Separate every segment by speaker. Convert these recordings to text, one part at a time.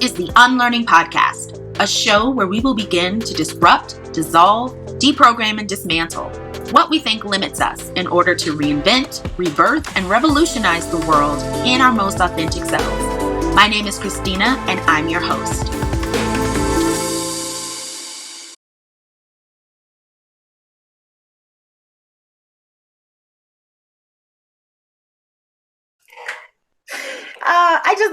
Speaker 1: is the Unlearning Podcast, a show where we will begin to disrupt, dissolve, deprogram, and dismantle what we think limits us in order to reinvent, rebirth, and revolutionize the world in our most authentic selves. My name is Christina, and I'm your host.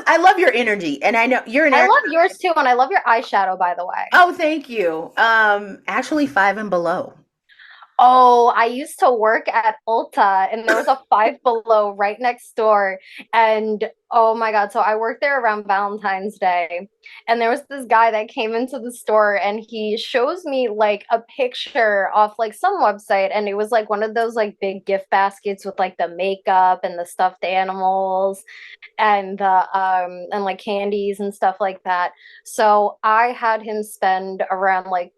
Speaker 1: I love your energy, and I know you're an.
Speaker 2: I love yours too, and I love your eyeshadow, by the way.
Speaker 1: Oh, thank you. Actually, 5 and below.
Speaker 2: Oh, I used to work at Ulta, and there was a Five Below right next door. And oh my God, so I worked there around Valentine's Day. And there was this guy that came into the store, and he shows me like a picture off like some website. And it was like one of those like big gift baskets with like the makeup and the stuffed animals and the and like candies and stuff like that. So I had him spend around like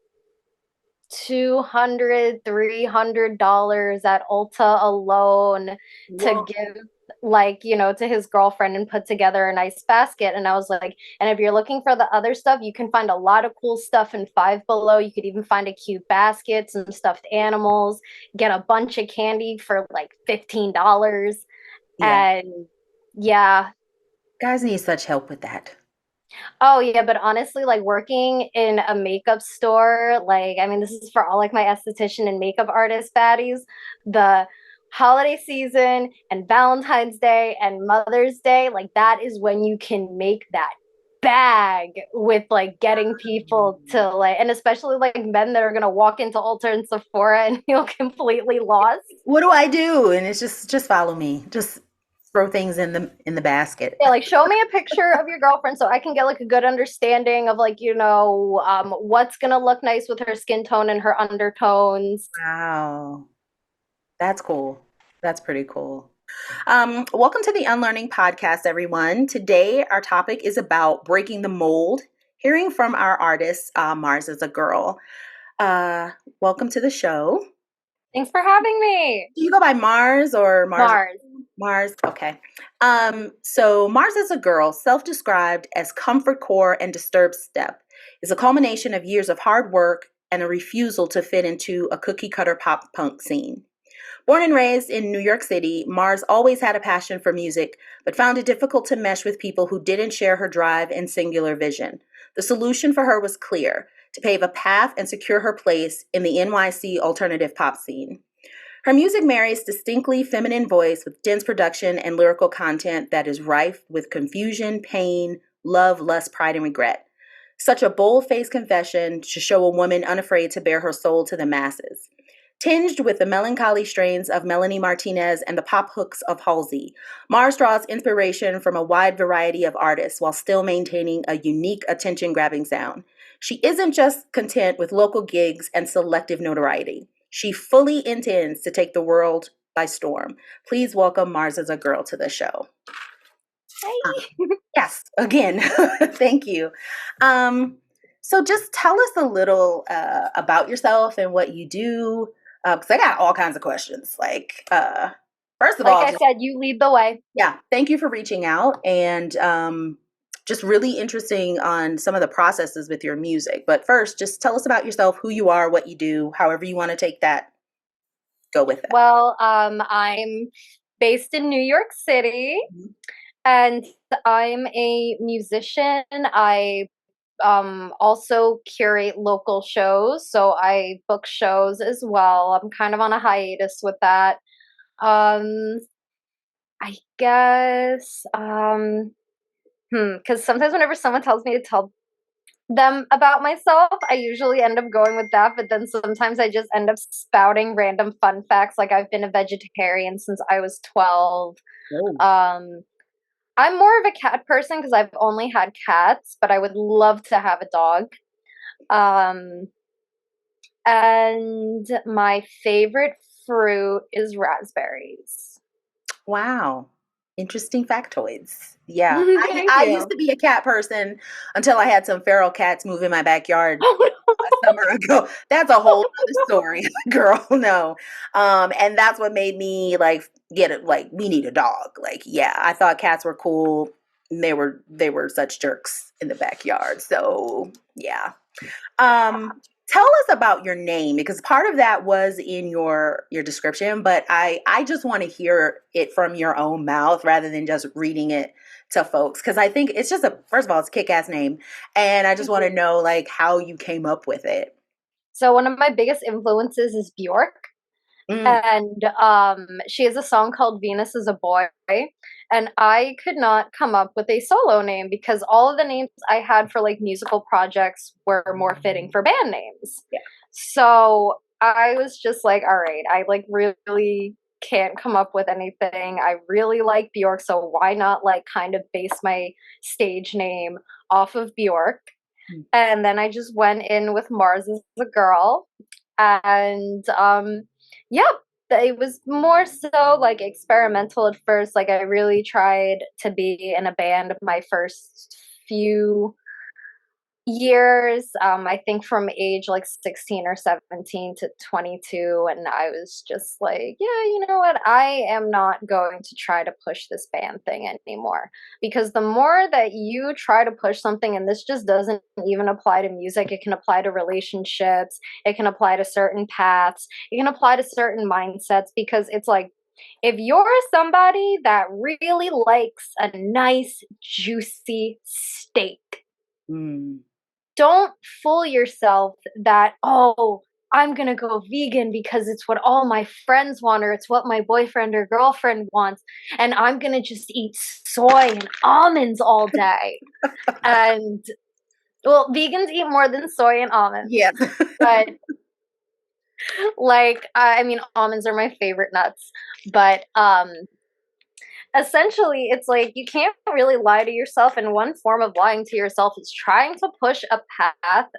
Speaker 2: $200-300 at Ulta alone to give like to his girlfriend and put together a nice basket. And I was like, and if you're looking for the other stuff, you can find a lot of cool stuff in Five Below. You could even find a cute basket, some stuffed animals, get a bunch of candy for like $15. And yeah,
Speaker 1: guys need such help with that.
Speaker 2: Oh yeah, but honestly, like working in a makeup store, like I mean, this is for all like my esthetician and makeup artist baddies. The holiday season and Valentine's Day and Mother's Day, like that is when you can make that bag with like getting people to like, and especially like men that are gonna walk into Ulta and Sephora and feel completely lost.
Speaker 1: What do I do? And it's just follow me. Just throw things in the basket.
Speaker 2: Yeah, like show me a picture of your girlfriend so I can get like a good understanding of like, what's gonna look nice with her skin tone and her undertones.
Speaker 1: Wow. That's cool. That's pretty cool. Welcome to the Unlearning Podcast, everyone. Today, our topic is about breaking the mold, hearing from our artist, Mars is a Girl. Welcome to the show.
Speaker 2: Thanks for having me.
Speaker 1: Do you go by Mars or Mars?
Speaker 2: Mars.
Speaker 1: Mars, okay. So Mars is a Girl, self-described as comfort core and disturbed step, is a culmination of years of hard work and a refusal to fit into a cookie-cutter pop punk scene. Born and raised in New York City, Mars always had a passion for music, but found it difficult to mesh with people who didn't share her drive and singular vision. The solution for her was clear: to pave a path and secure her place in the NYC alternative pop scene. Her music marries distinctly feminine voice with dense production and lyrical content that is rife with confusion, pain, love, lust, pride, and regret. Such a bold-faced confession to show a woman unafraid to bare her soul to the masses. Tinged with the melancholy strains of Melanie Martinez and the pop hooks of Halsey, Mars draws inspiration from a wide variety of artists while still maintaining a unique attention-grabbing sound. She isn't just content with local gigs and selective notoriety. She fully intends to take the world by storm. Please welcome Mars is a Girl to the show.
Speaker 2: Hi.
Speaker 1: Yes, again, thank you. So just tell us a little about yourself and what you do, because I got all kinds of questions. First of all,
Speaker 2: like I said, you lead the way.
Speaker 1: Yeah, thank you for reaching out and just really interesting on some of the processes with your music. But first, just tell us about yourself, who you are, what you do, however you want to take that. Go with it.
Speaker 2: Well, I'm based in New York City, and I'm a musician. I also curate local shows, so I book shows as well. I'm kind of on a hiatus with that. I guess, because sometimes whenever someone tells me to tell them about myself, I usually end up going with that, but then sometimes I just end up spouting random fun facts, like I've been a vegetarian since I was 12. I'm more of a cat person because I've only had cats, but I would love to have a dog. And my favorite fruit is raspberries.
Speaker 1: Wow. Interesting factoids. Yeah. I used to be a cat person until I had some feral cats move in my backyard a summer ago. That's a whole other story, girl. No. And that's what made me like get it. Like, we need a dog. Like, yeah, I thought cats were cool. they were such jerks in the backyard. So yeah. Tell us about your name, because part of that was in your description, but I just want to hear it from your own mouth rather than just reading it to folks, because I think it's just a first of all, it's a kick-ass name, and I just want to know like how you came up with it.
Speaker 2: So one of my biggest influences is Bjork.
Speaker 1: Mm,
Speaker 2: And she has a song called Venus is a Boy. And I could not come up with a solo name because all of the names I had for like musical projects were more fitting for band names.
Speaker 1: yeah.
Speaker 2: So I was just like, all right, I like really can't come up with anything. I really like Bjork, so why not like kind of base my stage name off of Bjork?
Speaker 1: Mm,
Speaker 2: And then I just went in with Mars as a girl. And yep, it was more so like experimental at first. Like I really tried to be in a band my first few years. I think from age like 16 or 17 to 22. And I was just like, yeah, you know what? I am not going to try to push this band thing anymore. Because the more that you try to push something, and this just doesn't even apply to music, it can apply to relationships, it can apply to certain paths, it can apply to certain mindsets. Because it's like, if you're somebody that really likes a nice, juicy steak,
Speaker 1: mm,
Speaker 2: don't fool yourself that, oh, I'm going to go vegan because it's what all my friends want, or it's what my boyfriend or girlfriend wants. And I'm going to just eat soy and almonds all day. And well, vegans eat more than soy and almonds.
Speaker 1: yes.
Speaker 2: But like, I mean, almonds are my favorite nuts. But essentially, it's like you can't really lie to yourself. And one form of lying to yourself is trying to push a path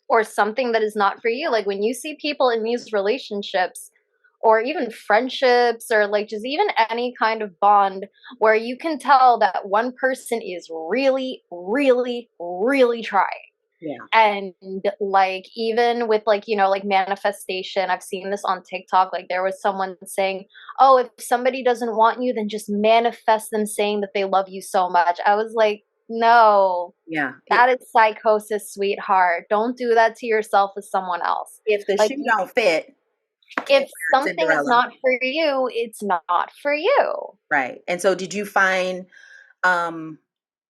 Speaker 2: or something that is not for you. Like when you see people in these relationships or even friendships or like just even any kind of bond where you can tell that one person is really, really, really trying.
Speaker 1: Yeah.
Speaker 2: And like even with like, you know, like manifestation, I've seen this on TikTok. Like there was someone saying, oh, if somebody doesn't want you, then just manifest them saying that they love you so much. I was like, no,
Speaker 1: Yeah.
Speaker 2: that is psychosis, sweetheart. Don't do that to yourself with someone else.
Speaker 1: If the
Speaker 2: Like,
Speaker 1: shoe don't fit, can't
Speaker 2: if
Speaker 1: wear
Speaker 2: something is
Speaker 1: Cinderella.
Speaker 2: not for you, it's not for you.
Speaker 1: Right. And so did you find um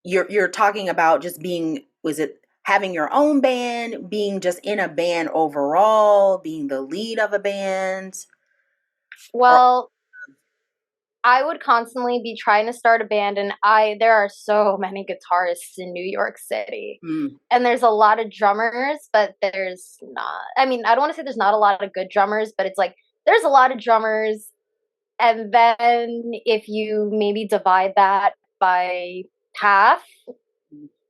Speaker 1: you're talking about just being, was it having your own band, being just in a band overall, being the lead of a band, or
Speaker 2: Well, I would constantly be trying to start a band, and there are so many guitarists in New York City.
Speaker 1: mm,
Speaker 2: And there's a lot of drummers, but there's not. I mean, I don't want to say there's not a lot of good drummers, but it's like there's a lot of drummers. And then if you maybe divide that by half,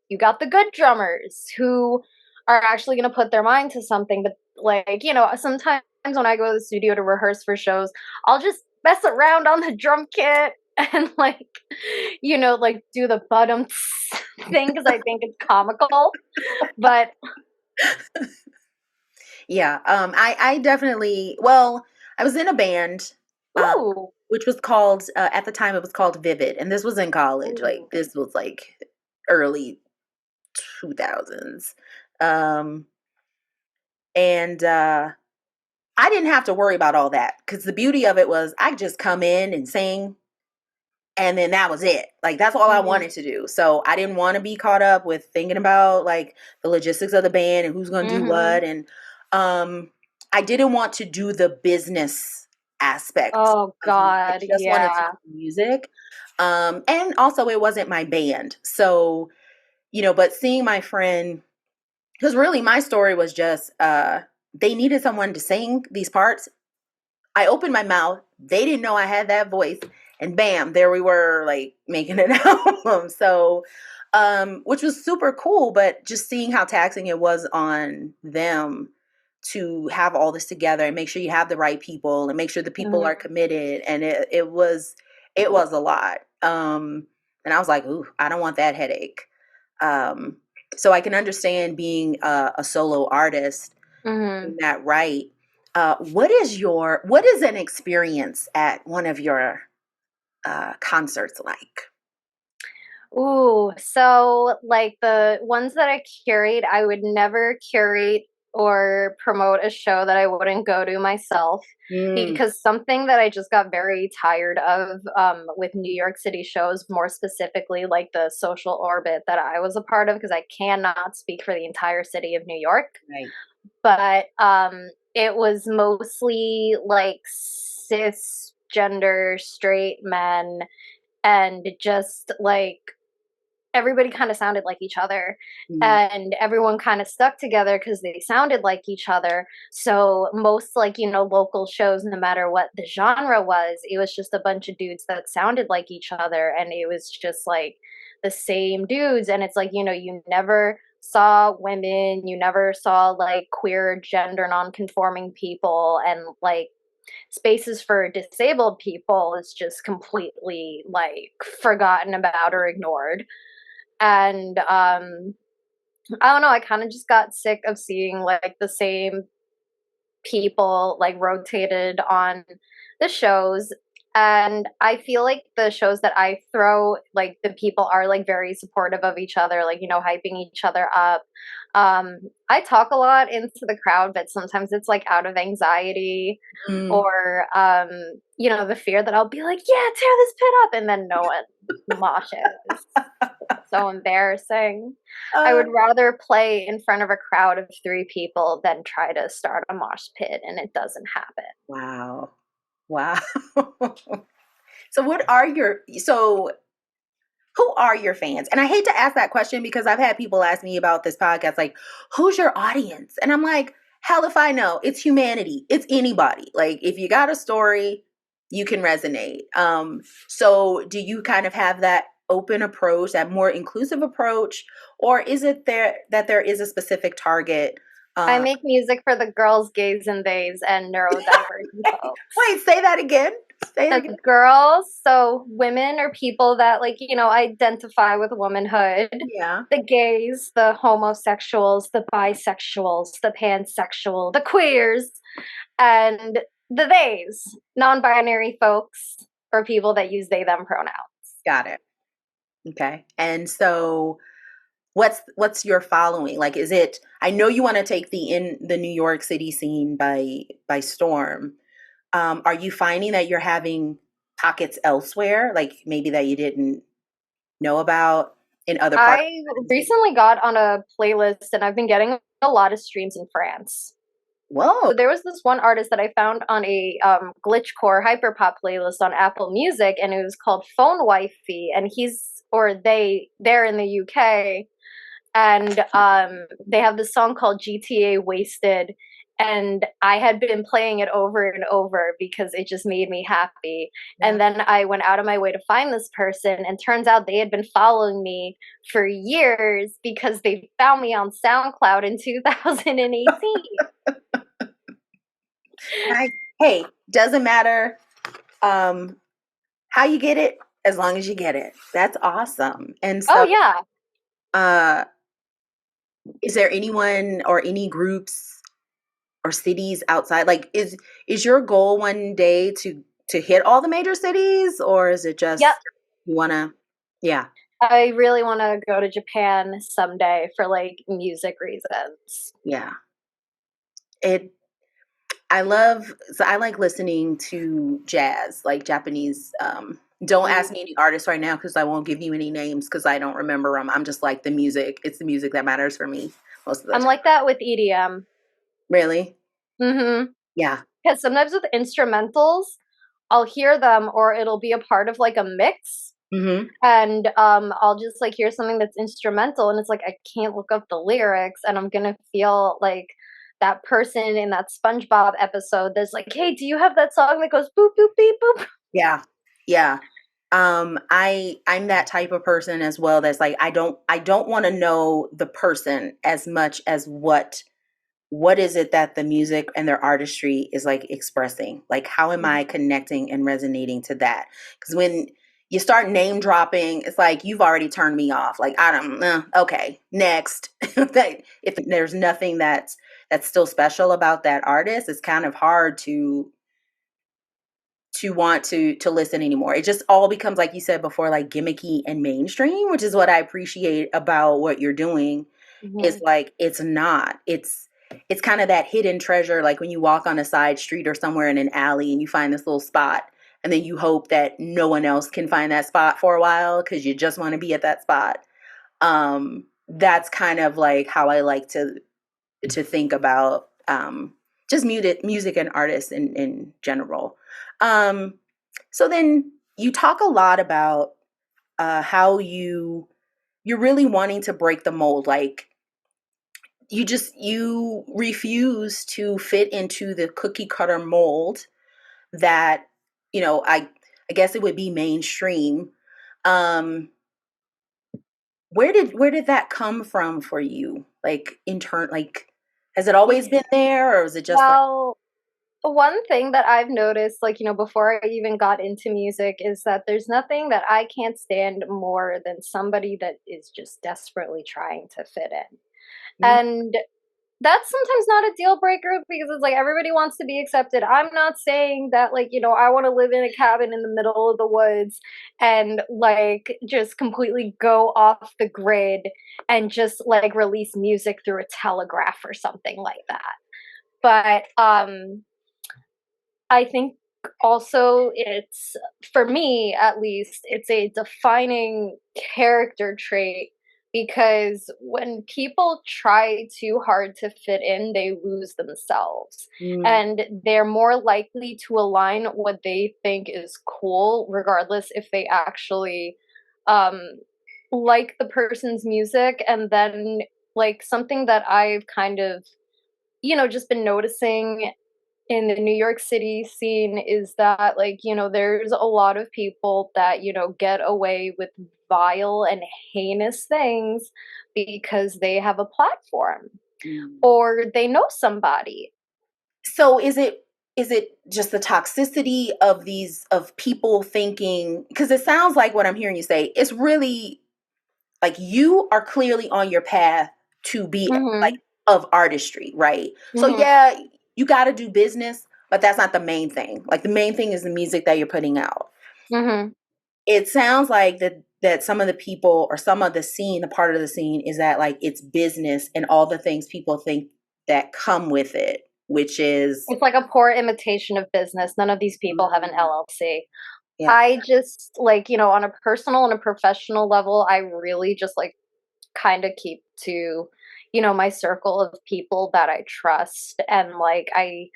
Speaker 2: you got the good drummers who are actually going to put their mind to something. But like, you know, sometimes when I go to the studio to rehearse for shows, I'll just mess around on the drum kit and like, you know, like do the bottom thing because I think it's comical. But
Speaker 1: yeah, I definitely, well, I was in a band, uh,
Speaker 2: ooh,
Speaker 1: which was called, at the time it was called Vivid, and this was in college. Like
Speaker 2: ooh,
Speaker 1: this was like early 2000s. Um, and I didn't have to worry about all that because the beauty of it was I could just come in and sing, and then that was it. Like that's all I
Speaker 2: mm-hmm,
Speaker 1: wanted to do. So I didn't want to be caught up with thinking about like the logistics of the band and who's going to do
Speaker 2: mm-hmm.
Speaker 1: what. And um I didn't want to do the business aspect
Speaker 2: Oh
Speaker 1: of me. I
Speaker 2: God,
Speaker 1: just wanted to
Speaker 2: yeah.
Speaker 1: do music. And also it wasn't my band. So, but seeing my friend, because really my story was just they needed someone to sing these parts. I opened my mouth. They didn't know I had that voice. And bam, there we were, like making an album. So, which was super cool, but just seeing how taxing it was on them to have all this together and make sure you have the right people and make sure the people
Speaker 2: Mm-hmm.
Speaker 1: are committed. And it was a lot. And I was like, ooh, I don't want that headache. Um, so I can understand being a solo artist
Speaker 2: Mm-hmm.
Speaker 1: in that right. What is an experience at one of your concerts like?
Speaker 2: Ooh, so like the ones that I curate, I would never curate or promote a show that I wouldn't go to myself
Speaker 1: Mm,
Speaker 2: because something that I just got very tired of with New York City shows, more specifically like the social orbit that I was a part of, because I cannot speak for the entire city of New York,
Speaker 1: right.
Speaker 2: but it was mostly like cisgender straight men and just like everybody kind of sounded like each other
Speaker 1: Mm,
Speaker 2: and everyone kind of stuck together because they sounded like each other. So most like, local shows, no matter what the genre was, it was just a bunch of dudes that sounded like each other, and it was just like the same dudes. And it's like, you never saw women, you never saw like queer gender non-conforming people, and like spaces for disabled people is just completely like forgotten about or ignored. And I don't know, I kind of just got sick of seeing like the same people like rotated on the shows. And I feel like the shows that I throw, like the people are like very supportive of each other, like, hyping each other up. I talk a lot into the crowd, but sometimes it's like out of anxiety
Speaker 1: mm.
Speaker 2: or the fear that I'll be like, yeah, tear this pit up, and then no one moshes. So embarrassing. I
Speaker 1: Uh,
Speaker 2: would rather play in front of a crowd of three people than try to start a mosh pit, and it doesn't happen.
Speaker 1: wow. Wow. So what are your so who are your fans? And I hate to ask that question because I've had people ask me about this podcast, like, who's your audience? And I'm like, hell if I know. It's humanity. It's anybody. Like, if you got a story, you can resonate. So do you kind of have that open approach, that more inclusive approach, or is it there that there is a specific target?
Speaker 2: I
Speaker 1: Uh,
Speaker 2: make music for the girls, gays, and theys, and neurodivergent folks.
Speaker 1: wait, say that again. Say it
Speaker 2: The
Speaker 1: again.
Speaker 2: girls, so women or people that like, identify with womanhood.
Speaker 1: Yeah.
Speaker 2: The gays, the homosexuals, the bisexuals, the pansexual, the queers, and the theys, non-binary folks, or people that use they them pronouns.
Speaker 1: Got it. Okay. And so what's your following? Like, is it, I know you want to take the New York City scene by storm. Are you finding that you're having pockets elsewhere, like maybe that you didn't know about in other parts
Speaker 2: I
Speaker 1: of the city?
Speaker 2: recently got on a playlist and I've been getting a lot of streams in France.
Speaker 1: Whoa.
Speaker 2: So there was this one artist that I found on a glitchcore hyperpop playlist on Apple Music, and it was called Phone Wifey, and they're in the UK, and they have this song called GTA Wasted, and I had been playing it over and over because it just made me happy.
Speaker 1: Yeah.
Speaker 2: And then I went out of my way to find this person, and turns out they had been following me for years because they found me on SoundCloud in 2018.
Speaker 1: Nice. Hey, doesn't matter um how you get it, as long as you get it. That's awesome. And
Speaker 2: Oh
Speaker 1: so
Speaker 2: yeah.
Speaker 1: uh is there anyone or any groups or cities outside, like is your goal one day to hit all the major cities, or is it
Speaker 2: Yep.
Speaker 1: just you want to, yeah,
Speaker 2: I really want to go to Japan someday for like music reasons.
Speaker 1: yeah, it I love, so I like listening to jazz, like Japanese. Don't ask me any artists right now because I won't give you any names because I don't remember them. I'm just like, the music, it's the music that matters for me most of the
Speaker 2: I'm
Speaker 1: time.
Speaker 2: like that with EDM.
Speaker 1: Really?
Speaker 2: Mm-hmm.
Speaker 1: Yeah.
Speaker 2: Because sometimes with instrumentals, I'll hear them or it'll be a part of like a mix.
Speaker 1: Hmm.
Speaker 2: And I'll just like hear something that's instrumental and it's like I can't look up the lyrics and I'm gonna feel like that person in that SpongeBob episode that's like, hey, do you have that song that goes boop boop beep boop?
Speaker 1: Yeah. Yeah. I'm that type of person as well, that's like, I don't want to know the person as much as what is it that the music and their artistry is like expressing? Like, how am I connecting and resonating to that? Because when you start name dropping, it's like you've already turned me off. Like, I don't, okay, next. If there's nothing that's still special about that artist, it's kind of hard to want to listen anymore. It just all becomes, like you said before, like gimmicky and mainstream, which is what I appreciate about what you're doing. Is
Speaker 2: Mhm.
Speaker 1: like it's not. It's kind of that hidden treasure, like when you walk on a side street or somewhere in an alley and you find this little spot, and then you hope that no one else can find that spot for a while because you just want to be at that spot. That's kind of like how I like to think about just music and artists in general. Um, so then you talk a lot about how you're really wanting to break the mold, like you refuse to fit into the cookie cutter mold that I guess it would be mainstream. Um, where did that come from for you? Like intern, like has it always been there, or is it just like
Speaker 2: Well, one thing that I've noticed, like, before I even got into music, is that there's nothing that I can't stand more than somebody that is just desperately trying to fit in.
Speaker 1: mm,
Speaker 2: And that's sometimes not a deal breaker because it's like everybody wants to be accepted. I'm not saying that, like, I want to live in a cabin in the middle of the woods and like just completely go off the grid and just like release music through a telegraph or something like that. But I think also it's, for me at least, it's a defining character trait because when people try too hard to fit in, they lose themselves.
Speaker 1: mm,
Speaker 2: And they're more likely to align what they think is cool, regardless if they actually um, like the person's music. And then, like, something that I've kind of, just been noticing in the New York City scene is that, like, there's a lot of people that, get away with vile and heinous things because they have a platform
Speaker 1: mm.
Speaker 2: or they know somebody.
Speaker 1: So is it just the toxicity of these of people thinking, because it sounds like what I'm hearing you say, it's really like you are clearly on your path to be like
Speaker 2: Mhm.
Speaker 1: of artistry, right? So
Speaker 2: Mhm.
Speaker 1: yeah, you got to do business, but that's not the main thing. Like the main thing is the music that you're putting out.
Speaker 2: Mhm.
Speaker 1: It sounds like that some of the people or some of the scene, the part of the scene is that like it's business and all the things people think that come with it, which is
Speaker 2: It's like a poor imitation of business. None of these people have an
Speaker 1: mm,
Speaker 2: LLC.
Speaker 1: yeah,
Speaker 2: I just, like, on a personal and a professional level, I really just like kind of keep to, my circle of people that I trust. And like, I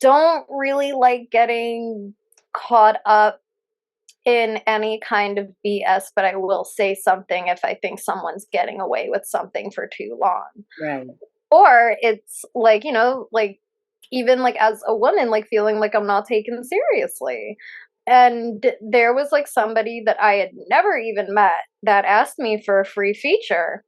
Speaker 2: don't really like getting caught up in any kind of BS, but I will say something if I think someone's getting away with something for too long.
Speaker 1: right.
Speaker 2: Or it's like, like even like as a woman, like feeling like I'm not taken seriously. And there was like somebody that I had never even met that asked me for a free feature.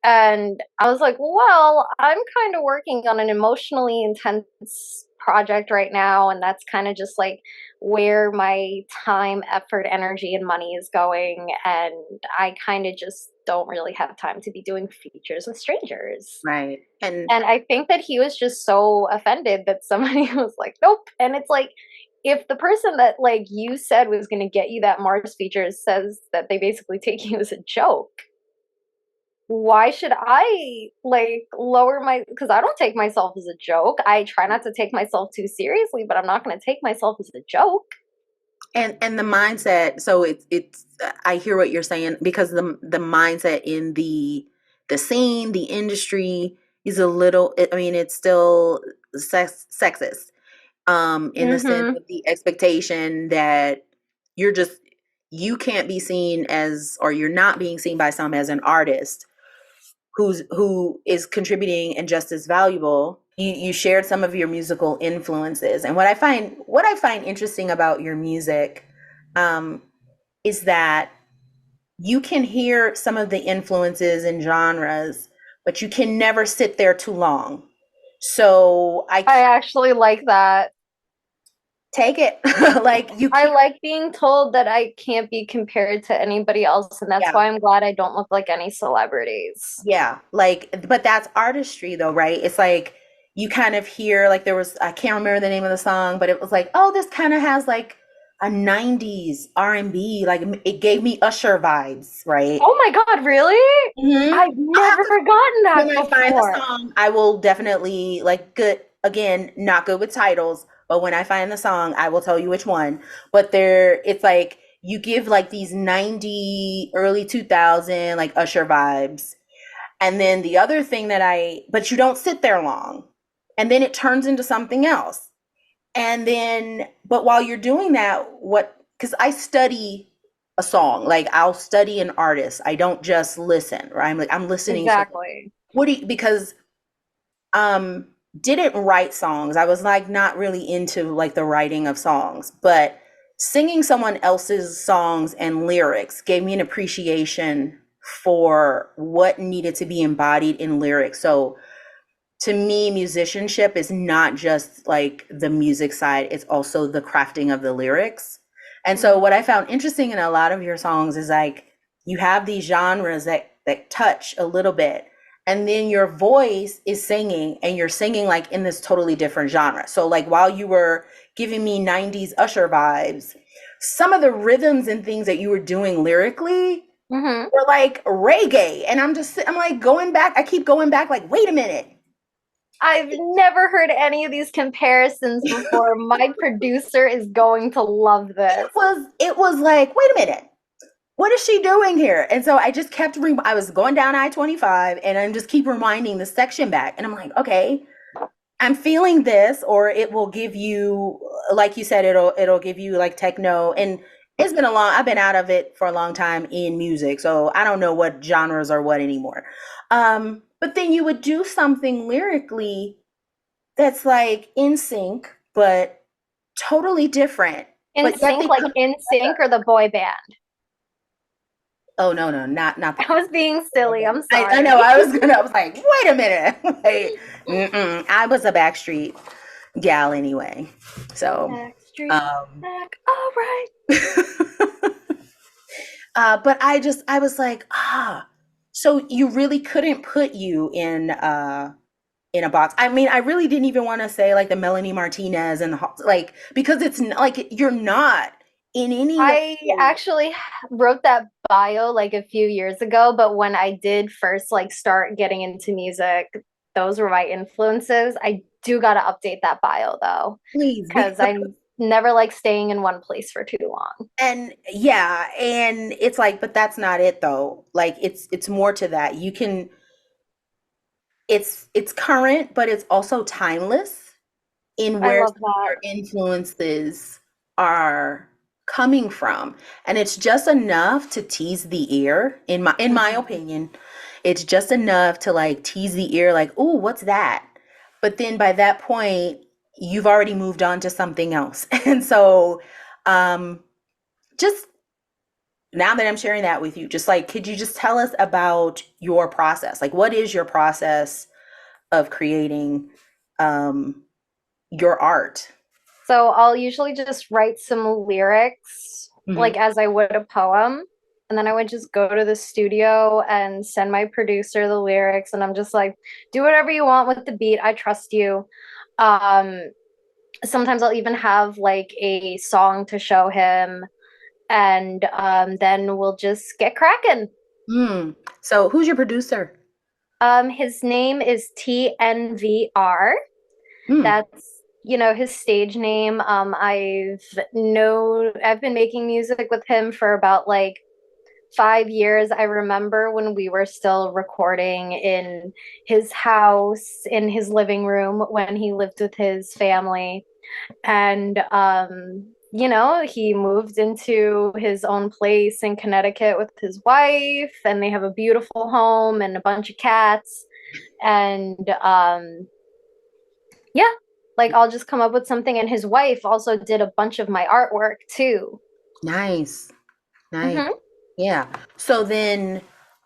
Speaker 2: And I was like, well, I'm kind of working on an emotionally intense project right now. And that's kind of just like where my time, effort, energy, and money is going. And I kind of just don't really have time to be doing features with strangers.
Speaker 1: Right. And
Speaker 2: And I think that he was just so offended that somebody was like, nope. And it's like, if the person that like you said was going to get you that Mars feature says that they basically take you as a joke, why should I like lower my, because I don't take myself as a joke. I try not to take myself too seriously, but I'm not going to take myself as a joke.
Speaker 1: and the mindset, so it's I hear what you're saying, because the mindset in the scene, the industry is a little, I mean, it's still sexist, in the sense
Speaker 2: Mhm.
Speaker 1: of the expectation that you're just you can't be seen as, or you're not being seen by some as an artist who is contributing and just as valuable. You shared some of your musical influences, and what I find interesting about your music, um, is that you can hear some of the influences and genres, but you can never sit there too long. So I
Speaker 2: I
Speaker 1: can't
Speaker 2: actually like that.
Speaker 1: take it. Like you
Speaker 2: I
Speaker 1: can't.
Speaker 2: like being told that I can't be compared to anybody else, and that's
Speaker 1: Yeah.
Speaker 2: why I'm glad I don't look like any celebrities.
Speaker 1: Yeah, like, but that's artistry though, right? It's like you kind of hear like there was, I can't remember the name of the song, but it was like, oh, this kind of has like a 90s R&B, like it gave me Usher vibes, right?
Speaker 2: Oh my God, really?
Speaker 1: Hmm.
Speaker 2: I've
Speaker 1: I'll have
Speaker 2: never
Speaker 1: to,
Speaker 2: gotten that
Speaker 1: when I find the
Speaker 2: before.
Speaker 1: song, I will definitely like good again, not good with titles, but when I find the song, I will tell you which one. But there it's like you give like these 90 early 2000 like Usher vibes. And then the other thing that but you don't sit there long. And then it turns into something else. And then, but while you're doing that, because I study a song, like I'll study an artist. I don't just listen, right? I'm like, I'm listening to
Speaker 2: Exactly.
Speaker 1: because um didn't write songs. I was like not really into like the writing of songs, but singing someone else's songs and lyrics gave me an appreciation for what needed to be embodied in lyrics. So to me, musicianship is not just like the music side, it's also the crafting of the lyrics. And so
Speaker 2: Mhm.
Speaker 1: what I found interesting in a lot of your songs is like you have these genres that touch a little bit, and then your voice is singing and you're singing like in this totally different genre. So like while you were giving me 90s Usher vibes, some of the rhythms and things that you were doing lyrically
Speaker 2: Mhm.
Speaker 1: were like reggae. And I'm like going back, I keep going back like, wait a minute.
Speaker 2: I've never heard any of these comparisons before. My producer is going to love this.
Speaker 1: It was like, wait a minute, what is she doing here? And so I just kept I was going down I-25 and I'm just keep reminding the section back. And I'm like, okay, I'm feeling this, or it will give you, like you said, it'll give you like techno. And I've been out of it for a long time in music. So I don't know what genres are what anymore. But then you would do something lyrically that's like in sync, but totally different.
Speaker 2: In
Speaker 1: But yet
Speaker 2: sync,
Speaker 1: they
Speaker 2: like
Speaker 1: come
Speaker 2: in sync,
Speaker 1: together.
Speaker 2: or the boy band.
Speaker 1: Oh no, no, not
Speaker 2: I was being silly. I'm
Speaker 1: I know.
Speaker 2: sorry.
Speaker 1: I was like, wait a minute. Wait, I was a Backstreet gal anyway. So,
Speaker 2: Backstreet
Speaker 1: um,
Speaker 2: back. All right.
Speaker 1: but I was like, so you really couldn't put you in a box. I mean, I really didn't even want to say like the Melanie Martinez and like because like you're not in any of
Speaker 2: I
Speaker 1: those.
Speaker 2: actually wrote that bio like a few years ago, but when I did first like start getting into music, those were my influences. I do got to update that bio though,
Speaker 1: Please,
Speaker 2: because
Speaker 1: because
Speaker 2: I never like staying in one place for too long.
Speaker 1: and yeah, and it's like, but that's not it though. Like it's more to that. You can it's current, but it's also timeless in
Speaker 2: I
Speaker 1: where
Speaker 2: love
Speaker 1: some of
Speaker 2: that.
Speaker 1: your influences are coming from. And it's just enough to tease the ear, in my
Speaker 2: Mhm.
Speaker 1: opinion. It's just enough to like tease the ear, like, oh, what's that? But then by that point, you've already moved on to something else. And so um just now that I'm sharing that with you, just like, could you just tell us about your process? Like, what is your process of creating um, your art?
Speaker 2: So I'll usually just write some lyrics,
Speaker 1: Hmm.
Speaker 2: like as I would a poem. And then I would just go to the studio and send my producer the lyrics. And I'm just like, do whatever you want with the beat. I trust you. Um, Sometimes I'll even have like a song to show him. And then we'll just get cracking.
Speaker 1: Hmm. So, who's your producer?
Speaker 2: His name is TNVR.
Speaker 1: Hmm.
Speaker 2: That's, his stage name. I've been making music with him for about like 5 years. I remember when we were still recording in his house, in his living room when he lived with his family. And he moved into his own place in Connecticut with his wife, and they have a beautiful home and a bunch of cats. And yeah, like I'll just come up with something. And his wife also did a bunch of my artwork too.
Speaker 1: Nice. Nice.
Speaker 2: Hmm.
Speaker 1: Yeah. So then,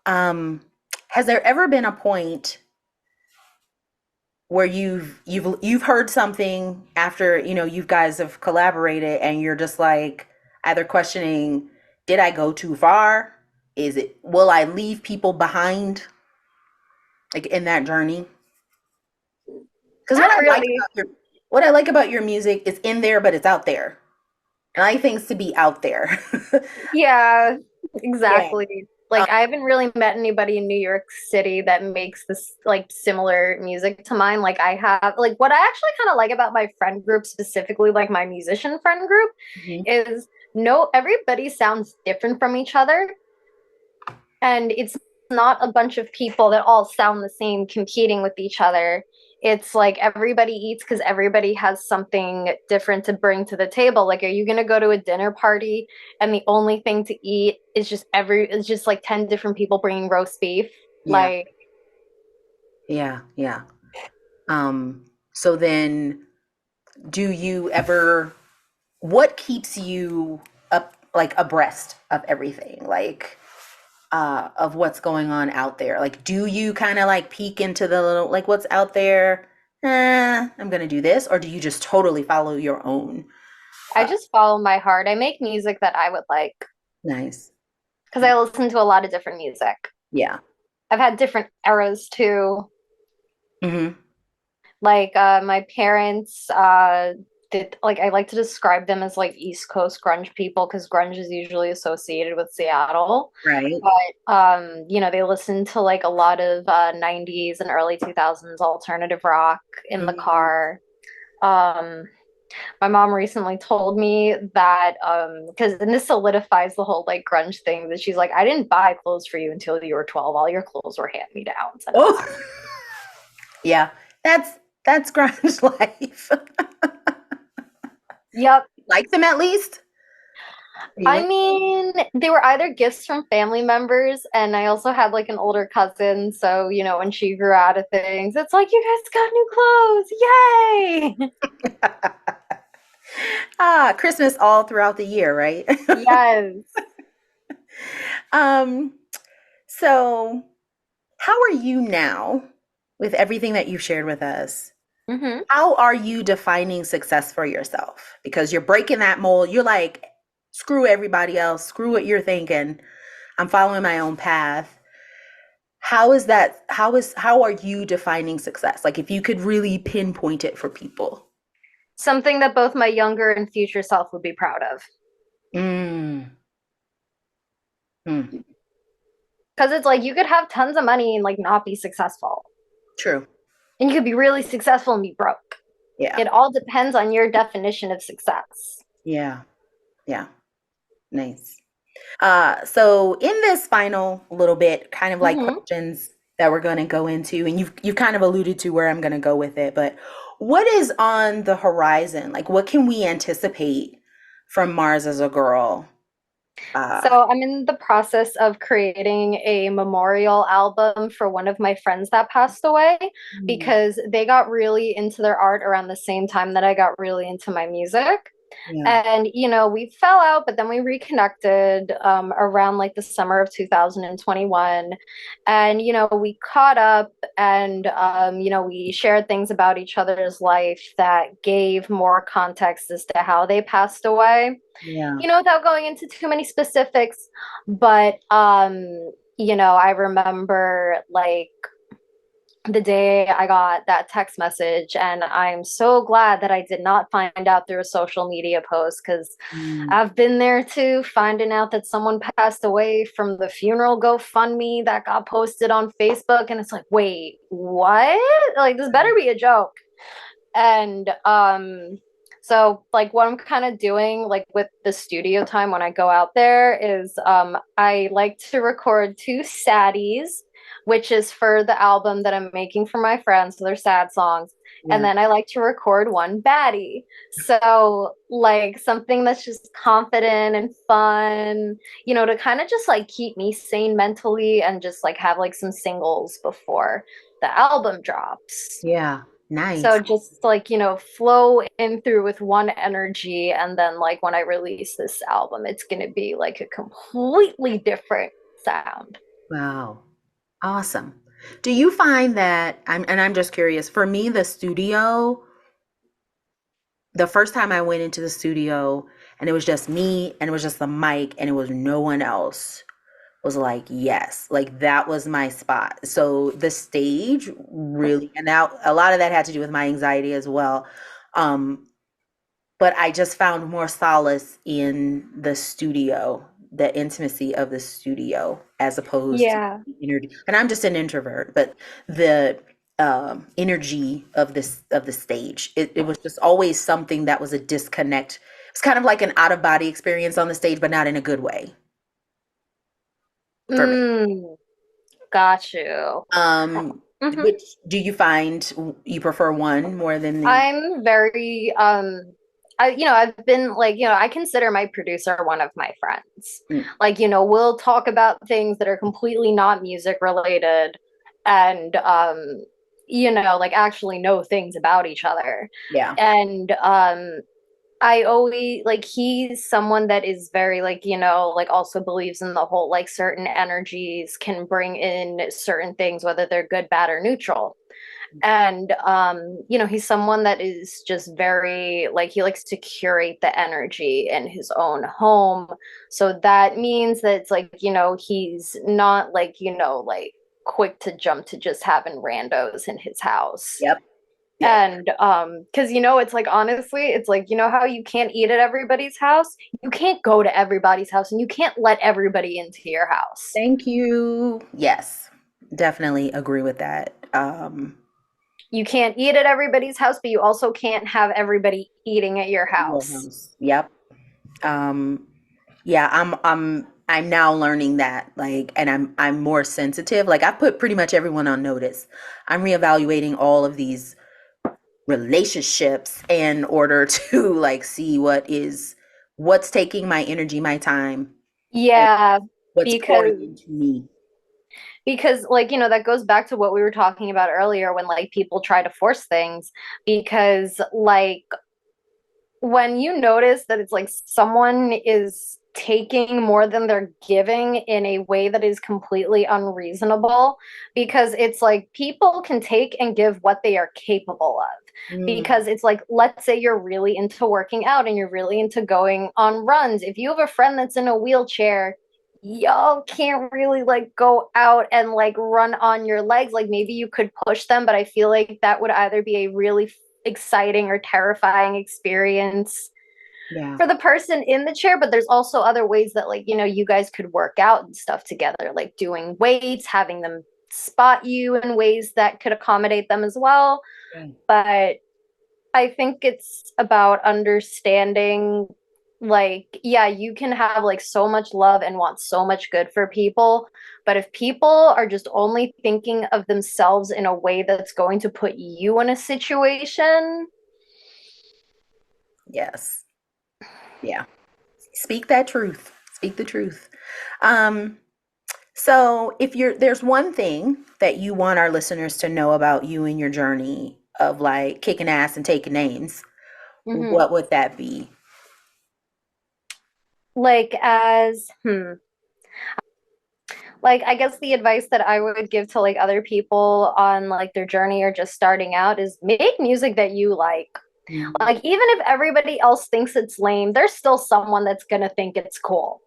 Speaker 1: um, has there ever been a point where you've heard something after, you guys have collaborated and you're just like either questioning, did I go too far? Will I leave people behind like in that journey? Because
Speaker 2: Not really.
Speaker 1: what I like about your music is in there, but it's out there. And I like things to be out there.
Speaker 2: Yeah,
Speaker 1: Yeah.
Speaker 2: exactly.
Speaker 1: Um,
Speaker 2: Like I haven't really met anybody in New York City that makes this like similar music to mine. Like I have like what I actually kind of like about my friend group, specifically like my musician friend group,
Speaker 1: mhm.
Speaker 2: is no everybody sounds different from each other, and it's not a bunch of people that all sound the same competing with each other. It's like everybody eats because everybody has something different to bring to the table. Like, are you gonna go to a dinner party and the only thing to eat is just like 10 different people bringing roast beef?
Speaker 1: Yeah,
Speaker 2: Like,
Speaker 1: yeah, yeah. So then do you ever what keeps you up like abreast of everything? Like of what's going on out there? Like do you kind of like peek into the little like what's out there? I'm gonna do this, or do you just totally follow your own?
Speaker 2: I just follow my heart. I make music that I would like
Speaker 1: Nice.
Speaker 2: because I listen to a lot of different music.
Speaker 1: Yeah.
Speaker 2: I've had different eras too.
Speaker 1: Mm-hmm.
Speaker 2: Like my parents did like I like to describe them as like East Coast grunge people because grunge is usually associated with Seattle.
Speaker 1: Right.
Speaker 2: But you know, they listened to like a lot of 90s and early 2000s alternative rock in the
Speaker 1: Mhm.
Speaker 2: car. Um my mom recently told me that because and this solidifies the whole like grunge thing that she's like, I didn't buy clothes for you until you were 12. All your clothes were hand-me-downs. And I was
Speaker 1: Oh,
Speaker 2: like,
Speaker 1: yeah. That's that's grunge life.
Speaker 2: yep.
Speaker 1: Like them at least? Are you
Speaker 2: I
Speaker 1: like,
Speaker 2: mean, they were either gifts from family members, and I also had like an older cousin. So, you know, when she grew out of things, it's like, you guys got new clothes. Yay!
Speaker 1: Christmas all throughout the year, right?
Speaker 2: Yes.
Speaker 1: um, so how are you now with everything that you've shared with us?
Speaker 2: Hmm.
Speaker 1: How are you defining success for yourself? Because you're breaking that mold. You're like, screw everybody else, screw what you're thinking. I'm following my own path. How is that? How are you defining success? Like if you could really pinpoint it for people.
Speaker 2: Something that both my younger and future self would be proud of.
Speaker 1: Mm, mm,
Speaker 2: Because it's like you could have tons of money and like not be successful,
Speaker 1: true.
Speaker 2: and you could be really successful and be broke.
Speaker 1: Yeah.
Speaker 2: It all depends on your definition of success.
Speaker 1: Yeah. Yeah. Nice. So in this final little bit, kind of like
Speaker 2: Hmm.
Speaker 1: questions that we're going to go into, and you've kind of alluded to where I'm going to go with it, but what is on the horizon? Like, what can we anticipate from Mars as a girl? Uh,
Speaker 2: So I'm in the process of creating a memorial album for one of my friends that passed away
Speaker 1: mm,
Speaker 2: because they got really into their art around the same time that I got really into my music.
Speaker 1: yeah.
Speaker 2: And, you know, we fell out, but then we reconnected around like the summer of 2021. And, you know, we caught up and, you know, we shared things about each other's life that gave more context as to how they passed away,
Speaker 1: Yeah.
Speaker 2: you know, without going into too many specifics. But, you know, I remember like the day I got that text message, and I'm so glad that I did not find out through a social media post because
Speaker 1: Mm,
Speaker 2: I've been there too, finding out that someone passed away from the funeral GoFundMe that got posted on Facebook, and it's like, wait, what? Like, this better be a joke. And so like what I'm kind of doing like with the studio time when I go out there is I like to record two saddies, which is for the album that I'm making for my friends, so they're sad songs. And
Speaker 1: yeah.
Speaker 2: then I like to record one baddie. So like something that's just confident and fun, you know, to kind of just like keep me sane mentally and just like have like some singles before the album drops.
Speaker 1: Yeah.
Speaker 2: So
Speaker 1: Nice.
Speaker 2: just like, you know, flow in through with one energy. And then, like, when I release this album, it's going to be like a completely different sound.
Speaker 1: Wow. Awesome. Do you find that I'm just curious, for me, the studio, the first time I went into the studio and it was just me and it was just the mic and it was no one else. was like, yes, like that was my spot. So the stage really, and now a lot of that had to do with my anxiety as well. Um, but I just found more solace in the studio, the intimacy of the studio, as opposed to
Speaker 2: Yeah.
Speaker 1: the energy. And I'm just an introvert, but the energy of the stage, it was just always something that was a disconnect. It's kind of like an out of body experience on the stage, but not in a good way for me.
Speaker 2: Mm, got you. Mhm.
Speaker 1: Which do you find you prefer one more than the?
Speaker 2: I'm very I've been like, I consider my producer one of my friends.
Speaker 1: Mm,
Speaker 2: Like, we'll talk about things that are completely not music related and like actually know things about each other.
Speaker 1: yeah.
Speaker 2: And I always like he's someone that is very like, like also believes in the whole like certain energies can bring in certain things, whether they're good, bad, or neutral. And he's someone that is just very like he likes to curate the energy in his own home. So that means that it's like, he's not like, like quick to jump to just having randos in his house.
Speaker 1: Yep. Yep.
Speaker 2: And because it's like honestly, it's like how you can't eat at everybody's house, you can't go to everybody's house, and you can't let everybody into your house.
Speaker 1: Thank you. Yes, definitely agree with that.
Speaker 2: You can't eat at everybody's house, but you also can't have everybody eating at your
Speaker 1: Your
Speaker 2: house.
Speaker 1: house. Yep. Um, yeah, I'm now learning that, like, and I'm more sensitive. Like I put pretty much everyone on notice. I'm reevaluating all of these relationships in order to like see what's taking my energy, my time, and
Speaker 2: Yeah,
Speaker 1: what's pouring
Speaker 2: because
Speaker 1: into me.
Speaker 2: like that goes back to what we were talking about earlier when like people try to force things because like when you notice that it's like someone is taking more than they're giving in a way that is completely unreasonable, because it's like people can take and give what they are capable of.
Speaker 1: Mm,
Speaker 2: Because it's like, let's say you're really into working out and you're really into going on runs. If you have a friend that's in a wheelchair, y'all can't really like go out and like run on your legs. Like maybe you could push them, but I feel like that would either be a really exciting or terrifying experience
Speaker 1: yeah.
Speaker 2: for the person in the chair. But there's also other ways that like you guys could work out and stuff together, like doing weights, having them spot you in ways that could accommodate them as well.
Speaker 1: Yeah.
Speaker 2: But I think it's about understanding, like, yeah, you can have like so much love and want so much good for people, but if people are just only thinking of themselves in a way that's going to put you in a situation.
Speaker 1: Yes. Yeah. Speak that truth. Speak the truth. Um, so if there's one thing that you want our listeners to know about you and your journey of like kicking ass and taking names,
Speaker 2: Mhm.
Speaker 1: what would that be?
Speaker 2: Like as like I guess the advice that I would give to like other people on like their journey or just starting out is make music that you like.
Speaker 1: Mm,
Speaker 2: Like even if everybody else thinks it's lame, there's still someone that's going to think it's cool.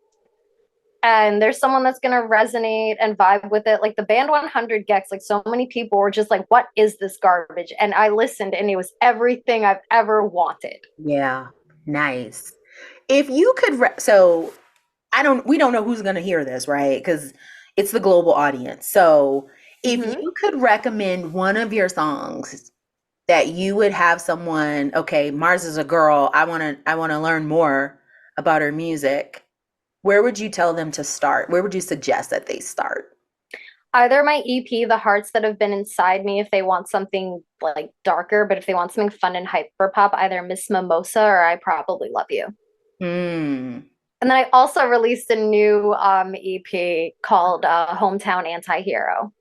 Speaker 2: And there's someone that's going to resonate and vibe with it. Like the band 100 Gex, like so many people were just like, what is this garbage? And I listened and it was everything I've ever wanted.
Speaker 1: yeah. Nice. If you could, so we don't know who's going to hear this, right? Because it's the global audience. So if
Speaker 2: Mm-hmm.
Speaker 1: you could recommend one of your songs that you would have someone, okay, Mars is a girl, I want to learn more about her music, where would you tell them to start? Where would you suggest that they start?
Speaker 2: Either my EP, The Hearts That Have Been Inside Me, if they want something like darker, but if they want something fun and hyper pop, either Miss Mimosa or I Probably Love You.
Speaker 1: Hmm.
Speaker 2: And then I also released a new EP called Hometown Antihero.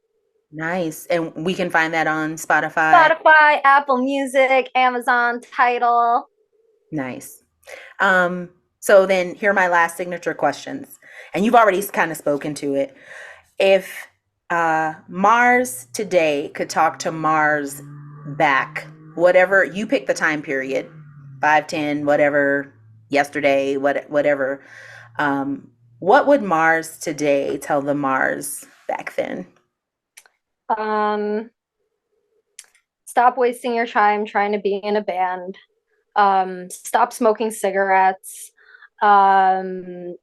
Speaker 1: Nice. And we can find that on Spotify.
Speaker 2: Spotify, Apple Music, Amazon, Tidal.
Speaker 1: Nice. Um, so then here are my last signature questions. And you've already kind of spoken to it. If Mars today could talk to Mars back, whatever you pick the time period, 5, 10, whatever, yesterday, whatever, um, What would Mars today tell the Mars back then?
Speaker 2: Um, Stop wasting your time trying to be in a band. Stop smoking cigarettes. And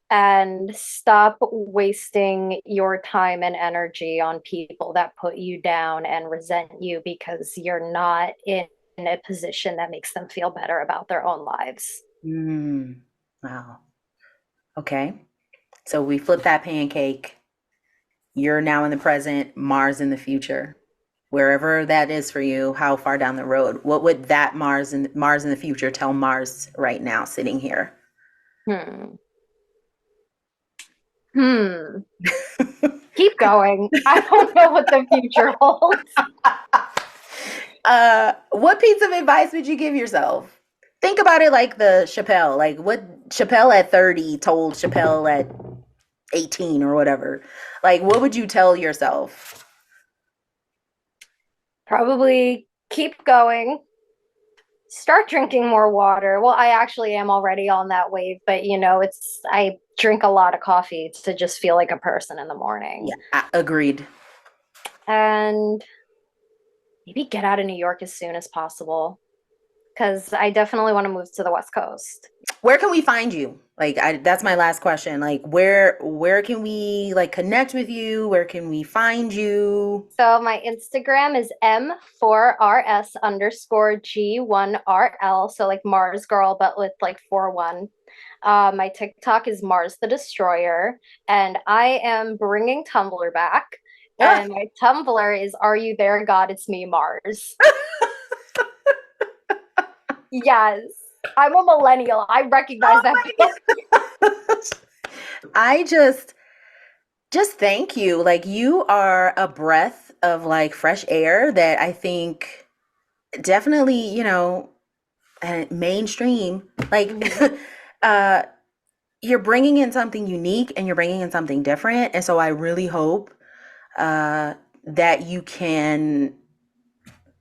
Speaker 2: stop wasting your time and energy on people that put you down and resent you because you're not in a position that makes them feel better about their own lives.
Speaker 1: Mm, wow. Okay. So we flip that pancake. You're now in the present, Mars in the future. Wherever that is for you, how far down the road? What would that Mars in the future tell Mars right now sitting here?
Speaker 2: Hmm. Hmm. Keep going. I don't know what the future holds.
Speaker 1: What piece of advice would you give yourself? Think about it like the Chappelle, like what Chappelle at 30 told Chappelle at 18 or whatever. Like, what would you tell yourself?
Speaker 2: Probably keep going. Start drinking more water. Well, I actually am already on that wave, but I drink a lot of coffee to just feel like a person in the morning.
Speaker 1: Yeah, agreed.
Speaker 2: And maybe get out of New York as soon as possible because I definitely want to move to the West Coast.
Speaker 1: Where can we find you? Like, that's my last question. Like, where can we like connect with you? Where can we find you?
Speaker 2: So my Instagram is M4RS_G1RL. So like Mars girl, but with like 41. My TikTok is Mars the Destroyer. And I am bringing Tumblr back.
Speaker 1: Ah,
Speaker 2: And my Tumblr is Are You There, God? It's Me, Mars. Yes. I'm a millennial. I recognize that.
Speaker 1: I just thank you. Like, you are a breath of like fresh air that I think definitely, mainstream. Like, uh, you're bringing in something unique and you're bringing in something different. And so I really hope uh, that you can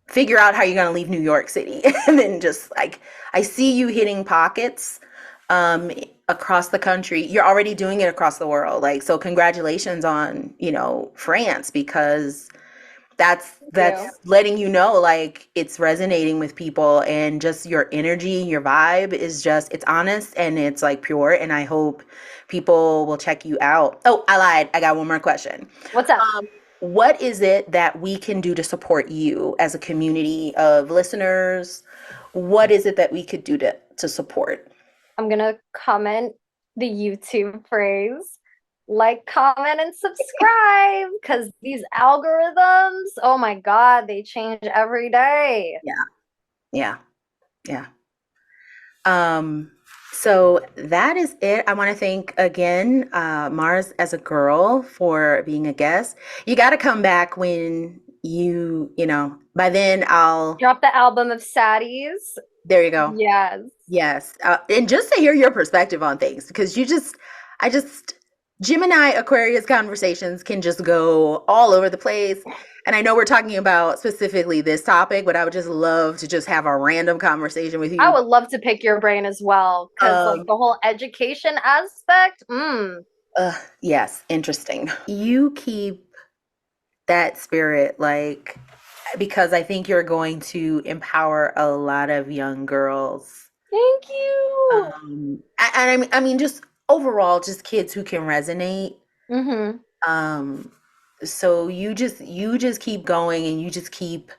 Speaker 1: figure out how you're going to leave New York City. And then just like, I see you hitting pockets um, across the country. You're already doing it across the world. Like, so congratulations on, France, because that's
Speaker 2: You.
Speaker 1: letting you know like it's resonating with people, and just your energy, your vibe is just, it's honest and it's like pure, and I hope people will check you out. Oh, I lied. I got one more question.
Speaker 2: What's up?
Speaker 1: What is it that we can do to support you as a community of listeners? What is it that we could do to support?
Speaker 2: I'm going to comment the YouTube phrase. Like, comment, and subscribe because these algorithms, oh my God, they change every day.
Speaker 1: Yeah. Yeah. Yeah. Um, so that is it. I want to thank again, Mars as a girl for being a guest. You got to come back when by then
Speaker 2: Drop the album of Saddies.
Speaker 1: there you go.
Speaker 2: Yes.
Speaker 1: Yes. And just to hear your perspective on things, because I just, Gemini Aquarius conversations can just go all over the place. And I know we're talking about specifically this topic, but I would just love to just have a random conversation with
Speaker 2: I
Speaker 1: you.
Speaker 2: would love to pick your brain as well because, like,
Speaker 1: Um,
Speaker 2: the whole education aspect.
Speaker 1: yes, interesting. You keep that spirit, like, because I think you're going to empower a lot of young girls.
Speaker 2: Thank you.
Speaker 1: And I mean, just overall, just kids who can resonate.
Speaker 2: Mm-hmm.
Speaker 1: Um, so you just keep going, and you just keep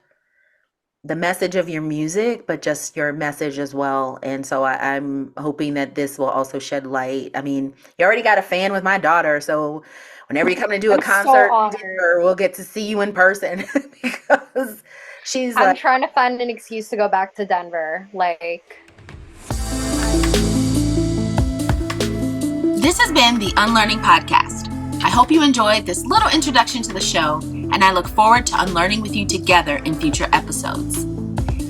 Speaker 1: the message of your music, but just your message as well. And so I'm hoping that this will also shed light. I mean, you already got a fan with my daughter, so whenever you come to do a
Speaker 2: I'm so
Speaker 1: concert in
Speaker 2: honored.
Speaker 1: Denver, we'll get to see you in person because she's
Speaker 2: I'm
Speaker 1: like,
Speaker 2: trying to find an excuse to go back to Denver. Like,
Speaker 3: this has been the Unlearning Podcast. I hope you enjoyed this little introduction to the show, and I look forward to unlearning with you together in future episodes.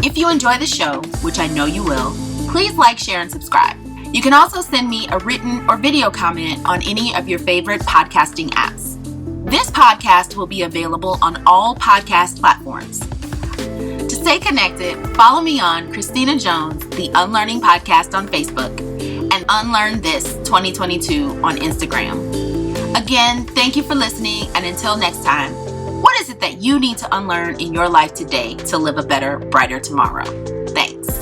Speaker 3: If you enjoy the show, which I know you will, please like, share, and subscribe. You can also send me a written or video comment on any of your favorite podcasting apps. This podcast will be available on all podcast platforms. To stay connected, follow me on Christina Jones, the Unlearning Podcast on Facebook, and Unlearn This 2022 on Instagram. Again, thank you for listening, and until next time, what is it that you need to unlearn in your life today to live a better, brighter tomorrow? Thanks.